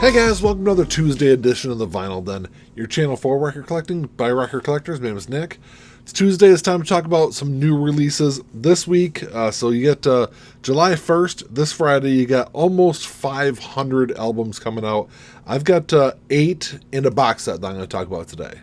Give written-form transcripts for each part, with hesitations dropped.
Hey guys, welcome to another Tuesday edition of the Vinyl Den, your channel for record collecting by record collectors. My name is Nick. It's Tuesday, it's time to talk about some new releases this week. So you get July 1st, this Friday, you got almost 500 albums coming out. I've got 8 in a box set that I'm going to talk about today.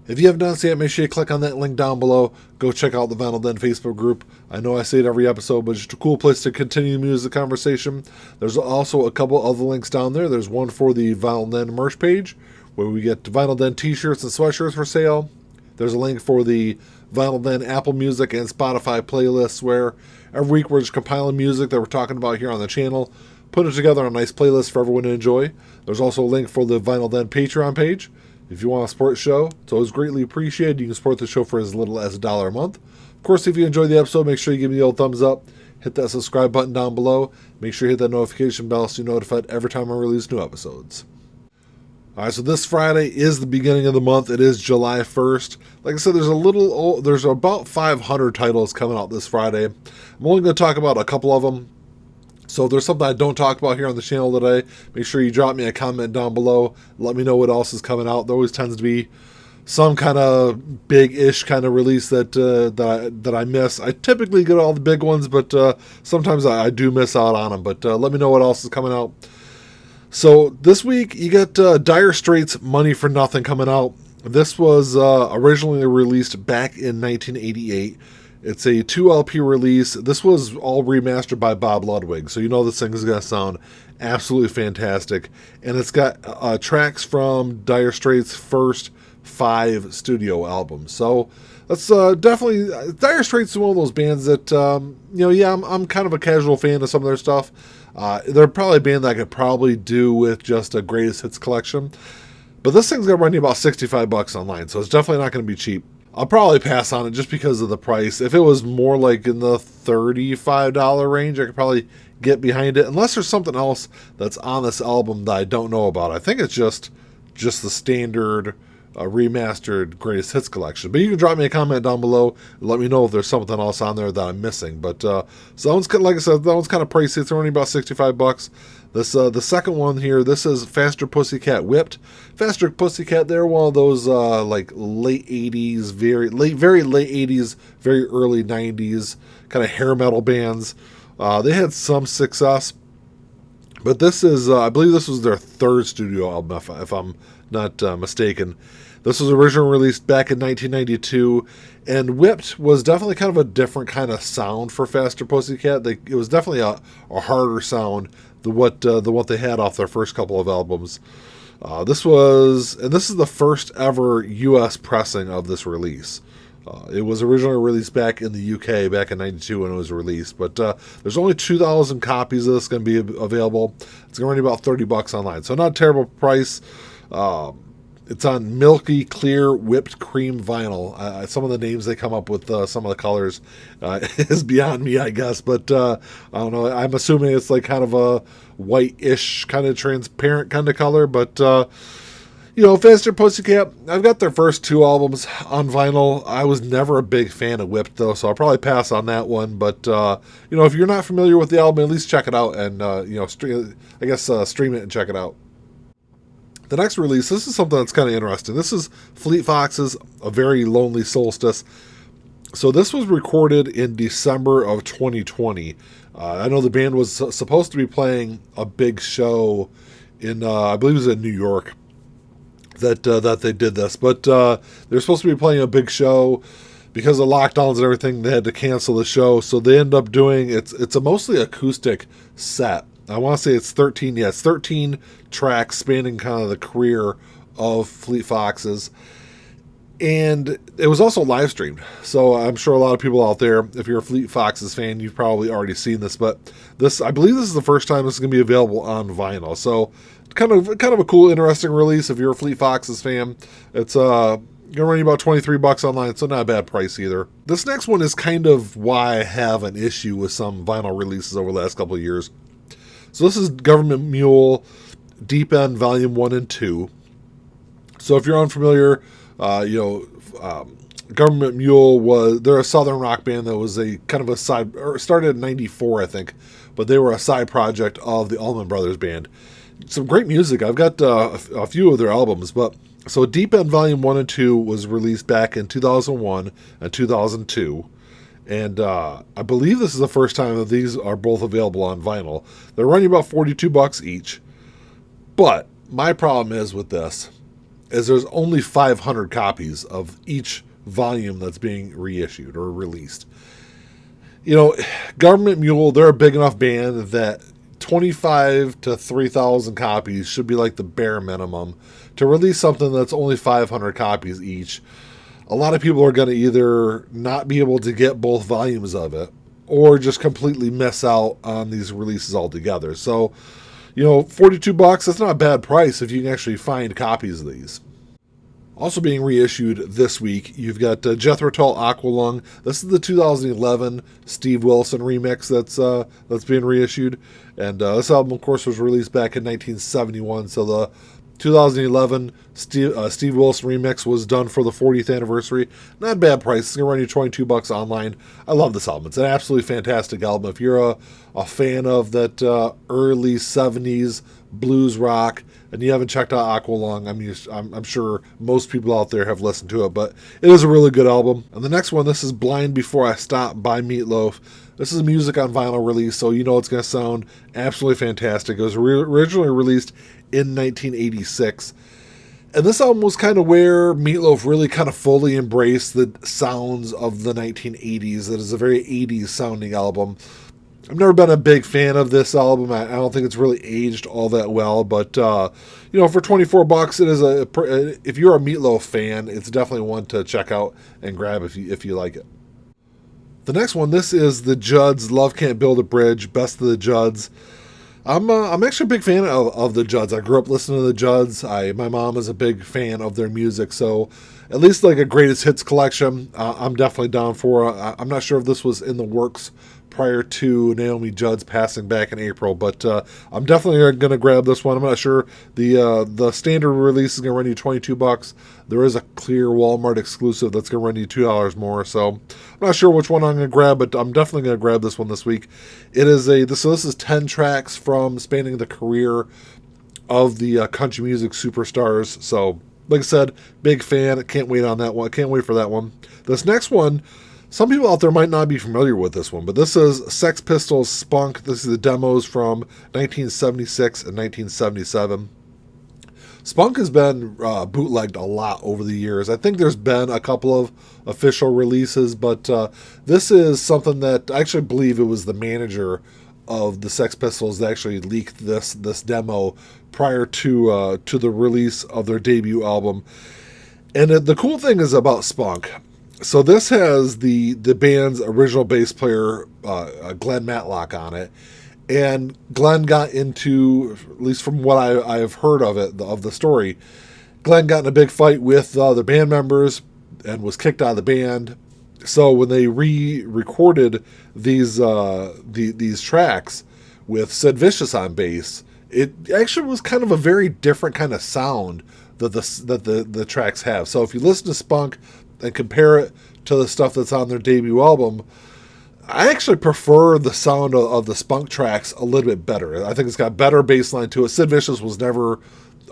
If you haven't done so yet, make sure you click on that link down below. Go check out the Vinyl Den Facebook group. I know I say it every episode, but it's just a cool place to continue the music conversation. There's also a couple other links down there. There's one for the Vinyl Den merch page, where we get Vinyl Den t-shirts and sweatshirts for sale. There's a link for the Vinyl Den Apple Music and Spotify playlists, where every week we're just compiling music that we're talking about here on the channel, put it together on a nice playlist for everyone to enjoy. There's also a link for the Vinyl Den Patreon page. If you want to support the show, it's always greatly appreciated. You can support the show for as little as $1 a month. Of course, if you enjoyed the episode, make sure you give me the old thumbs up. Hit that subscribe button down below. Make sure you hit that notification bell so you're notified every time I release new episodes. All right, so this Friday is the beginning of the month. It is July 1st. Like I said, there's about 500 titles coming out this Friday. I'm only going to talk about a couple of them. So if there's something I don't talk about here on the channel today, make sure you drop me a comment down below. Let me know what else is coming out. There always tends to be some kind of big-ish kind of release that I miss. I typically get all the big ones, but sometimes I do miss out on them. But let me know what else is coming out. So this week, you got Dire Straits' Money for Nothing coming out. This was originally released back in 1988. It's a 2 LP release. This was all remastered by Bob Ludwig, so you know this thing is going to sound absolutely fantastic. And it's got tracks from Dire Straits' first 5 studio albums. So that's definitely... Dire Straits is one of those bands that, I'm kind of a casual fan of some of their stuff. They're probably a band that I could probably do with just a greatest hits collection. But this thing's going to run you about $65 online, so it's definitely not going to be cheap. I'll probably pass on it just because of the price. If it was more like in the $35 range, I could probably get behind it. Unless there's something else that's on this album that I don't know about. I think it's just the standard remastered greatest hits collection. But you can drop me a comment down below and let me know if there's something else on there that I'm missing. But so that one's, like I said, that one's kind of pricey. It's only about $65. This the second one here, this is Faster Pussycat Whipped. Faster Pussycat, they're one of those like late 80s, very late 80s, very early 90s kind of hair metal bands. They had some success, but this is I believe this was their 3rd studio album, if I'm not mistaken. This was originally released back in 1992, and Whipped was definitely kind of a different kind of sound for Faster Pussycat. It was definitely a harder sound than what they had off their first couple of albums. This is the first ever U.S. pressing of this release. It was originally released back in the UK back in 92 when it was released, but there's only 2,000 copies of this going to be available. It's going to run you about $30 online, so not a terrible price. It's on milky, clear, whipped cream vinyl. Some of the names they come up with, some of the colors, is beyond me, I guess. But I don't know. I'm assuming it's like kind of a white-ish, kind of transparent kind of color. But, Faster Pussycat, I've got their first 2 albums on vinyl. I was never a big fan of Whipped, though, so I'll probably pass on that one. But, if you're not familiar with the album, at least check it out and, stream it and check it out. The next release, this is something that's kind of interesting. This is Fleet Foxes' A Very Lonely Solstice. So this was recorded in December of 2020. I know the band was supposed to be playing a big show in, I believe it was in New York, that they did this. But they were supposed to be playing a big show. Because of lockdowns and everything, they had to cancel the show. So they end up doing, it's a mostly acoustic set. I want to say it's 13. Yeah, it's 13 tracks spanning kind of the career of Fleet Foxes. And it was also live streamed. So I'm sure a lot of people out there, if you're a Fleet Foxes fan, you've probably already seen this. But I believe this is the first time this is going to be available on vinyl. So kind of a cool, interesting release if you're a Fleet Foxes fan. It's going to run you about $23 online, so not a bad price either. This next one is kind of why I have an issue with some vinyl releases over the last couple of years. So this is Gov't Mule, Deep End Volume 1 and 2. So if you're unfamiliar, Gov't Mule they're a southern rock band that was a kind of a side, or started in 94, I think, but they were a side project of the Allman Brothers Band. some great music. I've got a few of their albums, but so Deep End Volume 1 and 2 was released back in 2001 and 2002. And I believe this is the first time that these are both available on vinyl. They're running about $42 each. But my problem is with this is there's only 500 copies of each volume that's being reissued or released. You know, Gov't Mule, they're a big enough band that 25 to 3,000 copies should be like the bare minimum. To release something that's only 500 copies each, a lot of people are going to either not be able to get both volumes of it or just completely miss out on these releases altogether. So, you know, $42, that's not a bad price if you can actually find copies of these. Also being reissued this week, you've got Jethro, Tull, Aqualung. This is the 2011 Steve Wilson remix that's being reissued. And this album, of course, was released back in 1971. So the 2011 Steve Wilson remix was done for the 40th anniversary. Not a bad price. It's going to run you $22 online. I love this album. It's an absolutely fantastic album. If you're a fan of that early 70s blues rock and you haven't checked out Aqualung, I'm sure most people out there have listened to it, but it is a really good album. And the next one, this is Blind Before I Stop by Meatloaf. This is a music on vinyl release, so you know it's going to sound absolutely fantastic. It was originally released in 1986. And this album was kind of where Meatloaf really kind of fully embraced the sounds of the 1980s. It is a very 80s sounding album. I've never been a big fan of this album. I don't think it's really aged all that well, but you know, for $24, it is if you're a Meatloaf fan, it's definitely one to check out and grab if you like it. The next one, this is the Judds, Love Can't Build a Bridge, Best of the Judds. I'm actually a big fan of the Judds. I grew up listening to the Judds. My mom is a big fan of their music, so at least like a greatest hits collection, I'm definitely down for. I'm not sure if this was in the works prior to Naomi Judds passing back in April, but I'm definitely going to grab this one. I'm not sure. The standard release is going to run you $22. There is a clear Walmart exclusive that's going to run you $2 more, so I'm not sure which one I'm going to grab, but I'm definitely going to grab this one this week. It is this is 10 tracks from spanning the career of the country music superstars. So, like I said, big fan. Can't wait on that one. Can't wait for that one. This next one, some people out there might not be familiar with this one, but this is Sex Pistols' Spunk. This is the demos from 1976 and 1977. Spunk has been bootlegged a lot over the years. I think there's been a couple of official releases, but this is something that I actually believe it was the manager of the Sex Pistols that actually leaked this demo prior to the release of their debut album. And the cool thing is about Spunk. So this has the band's original bass player, Glenn Matlock, on it. And Glenn got into, at least from what I have heard of it, of the story, Glenn got in a big fight with the other band members and was kicked out of the band. So when they re-recorded these tracks with Sid Vicious on bass, it actually was kind of a very different kind of sound that the tracks have. So if you listen to Spunk and compare it to the stuff that's on their debut album, I actually prefer the sound of the Spunk tracks a little bit better. I think it's got better bass line to it. Sid Vicious was never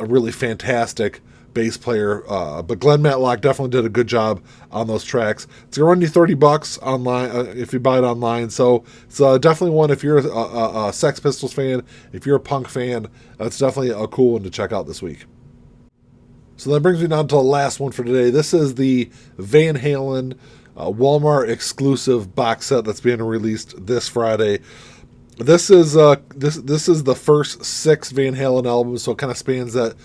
a really fantastic bass player, but Glenn Matlock definitely did a good job on those tracks. It's going to run you $30 online if you buy it online, so it's definitely one if you're a Sex Pistols fan, if you're a punk fan, that's definitely a cool one to check out this week. So that brings me down to the last one for today. This is the Van Halen Walmart exclusive box set that's being released this Friday. This is this is the first 6 Van Halen albums, so it kind of spans that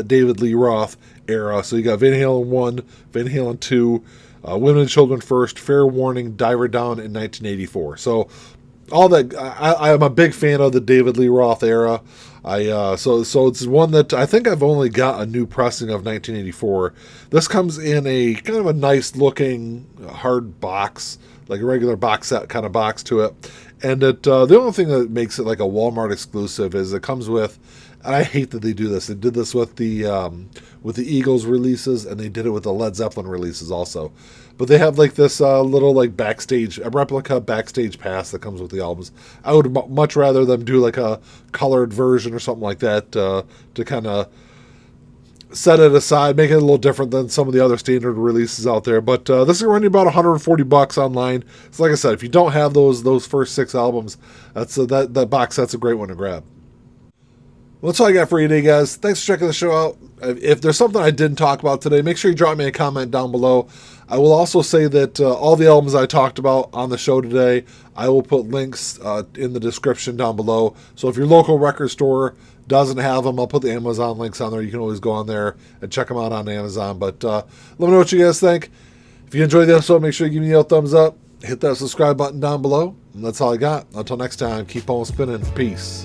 David Lee Roth era. So you got Van Halen 1, Van Halen 2, Women and Children First, Fair Warning, Diver Down in 1984. So all that, I am a big fan of the David Lee Roth era. So it's one that I think I've only got a new pressing of 1984. This comes in a kind of a nice looking hard box, like a regular box set kind of box to it. And the only thing that makes it like a Walmart exclusive is it comes with, and I hate that they do this. They did this with the Eagles releases, and they did it with the Led Zeppelin releases also. but they have like this little like a replica backstage pass that comes with the albums. I would much rather them do like a colored version or something like that to kind of set it aside, make it a little different than some of the other standard releases out there. But this is running about $140 online. So like I said, if you don't have those first 6 albums, that box set's a great one to grab. Well, that's all I got for you today, guys. Thanks for checking the show out. If there's something I didn't talk about today, make sure you drop me a comment down below. I will also say that all the albums I talked about on the show today, I will put links in the description down below. So if your local record store doesn't have them, I'll put the Amazon links on there. You can always go on there and check them out on Amazon. But let me know what you guys think. If you enjoyed the episode, make sure you give me a thumbs up. Hit that subscribe button down below. And that's all I got. Until next time, keep on spinning. Peace.